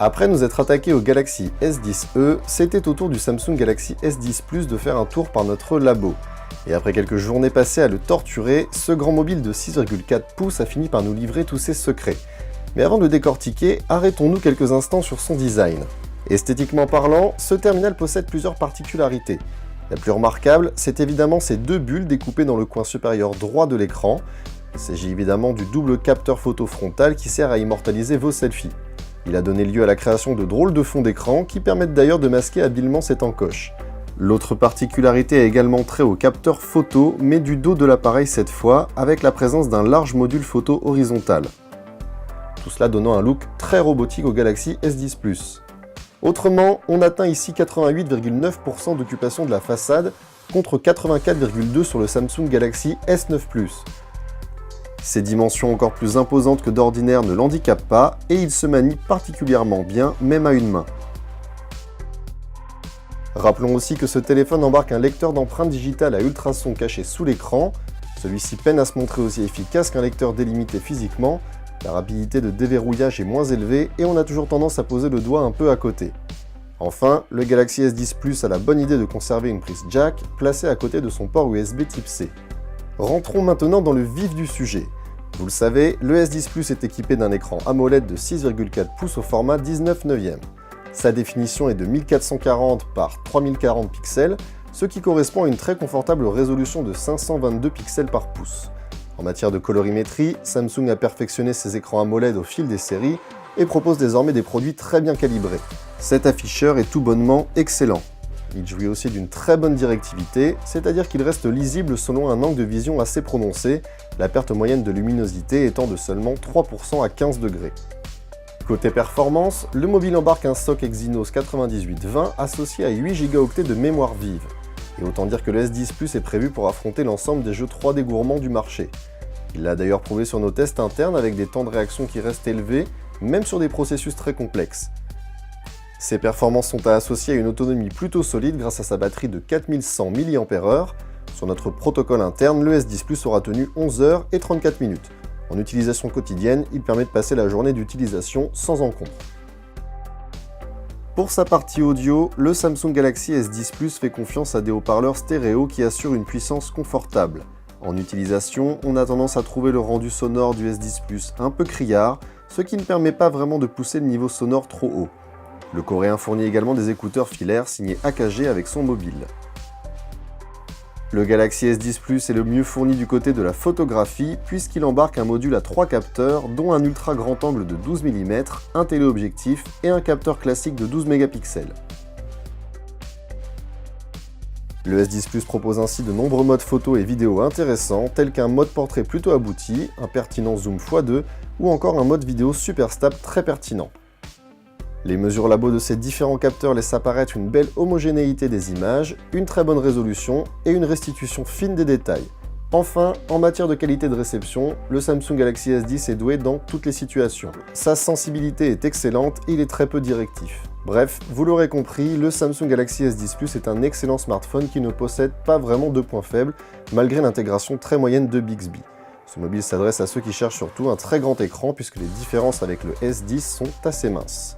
Après nous être attaqué au Galaxy S10e, c'était au tour du Samsung Galaxy S10 Plus de faire un tour par notre labo. Et après quelques journées passées à le torturer, ce grand mobile de 6,4 pouces a fini par nous livrer tous ses secrets. Mais avant de le décortiquer, arrêtons-nous quelques instants sur son design. Esthétiquement parlant, ce terminal possède plusieurs particularités. La plus remarquable, c'est évidemment ces deux bulles découpées dans le coin supérieur droit de l'écran. Il s'agit évidemment du double capteur photo frontal qui sert à immortaliser vos selfies. Il a donné lieu à la création de drôles de fonds d'écran qui permettent d'ailleurs de masquer habilement cette encoche. L'autre particularité est également trait au capteur photo, mais du dos de l'appareil cette fois, avec la présence d'un large module photo horizontal. Tout cela donnant un look très robotique au Galaxy S10 Plus. Autrement, on atteint ici 88,9% d'occupation de la façade, contre 84,2% sur le Samsung Galaxy S9 Plus. Ces dimensions encore plus imposantes que d'ordinaire ne l'handicapent pas et il se manie particulièrement bien, même à une main. Rappelons aussi que ce téléphone embarque un lecteur d'empreintes digitales à ultrasons caché sous l'écran. Celui-ci peine à se montrer aussi efficace qu'un lecteur délimité physiquement. La rapidité de déverrouillage est moins élevée et on a toujours tendance à poser le doigt un peu à côté. Enfin, le Galaxy S10 Plus a la bonne idée de conserver une prise jack placée à côté de son port USB type C. Rentrons maintenant dans le vif du sujet. Vous le savez, le S10 Plus est équipé d'un écran AMOLED de 6,4 pouces au format 19/9. Sa définition est de 1440 par 3040 pixels, ce qui correspond à une très confortable résolution de 522 pixels par pouce. En matière de colorimétrie, Samsung a perfectionné ses écrans AMOLED au fil des séries et propose désormais des produits très bien calibrés. Cet afficheur est tout bonnement excellent. Il jouit aussi d'une très bonne directivité, c'est-à-dire qu'il reste lisible selon un angle de vision assez prononcé, la perte moyenne de luminosité étant de seulement 3% à 15 degrés. Côté performance, le mobile embarque un SoC Exynos 9820 associé à 8 Go de mémoire vive. Et autant dire que le S10 Plus est prévu pour affronter l'ensemble des jeux 3D gourmands du marché. Il l'a d'ailleurs prouvé sur nos tests internes avec des temps de réaction qui restent élevés, même sur des processus très complexes. Ces performances sont à associer à une autonomie plutôt solide grâce à sa batterie de 4100 mAh. Sur notre protocole interne, le S10 Plus aura tenu 11 heures et 34 minutes. En utilisation quotidienne, il permet de passer la journée d'utilisation sans encombre. Pour sa partie audio, le Samsung Galaxy S10 Plus fait confiance à des haut-parleurs stéréo qui assurent une puissance confortable. En utilisation, on a tendance à trouver le rendu sonore du S10 Plus un peu criard, ce qui ne permet pas vraiment de pousser le niveau sonore trop haut. Le coréen fournit également des écouteurs filaires signés AKG avec son mobile. Le Galaxy S10 Plus est le mieux fourni du côté de la photographie puisqu'il embarque un module à 3 capteurs dont un ultra grand angle de 12 mm, un téléobjectif et un capteur classique de 12 mégapixels. Le S10 Plus propose ainsi de nombreux modes photo et vidéo intéressants tels qu'un mode portrait plutôt abouti, un pertinent zoom x2 ou encore un mode vidéo super stable très pertinent. Les mesures labo de ces différents capteurs laissent apparaître une belle homogénéité des images, une très bonne résolution et une restitution fine des détails. Enfin, en matière de qualité de réception, le Samsung Galaxy S10 est doué dans toutes les situations. Sa sensibilité est excellente et il est très peu directif. Bref, vous l'aurez compris, le Samsung Galaxy S10 Plus est un excellent smartphone qui ne possède pas vraiment de points faibles, malgré l'intégration très moyenne de Bixby. Ce mobile s'adresse à ceux qui cherchent surtout un très grand écran puisque les différences avec le S10 sont assez minces.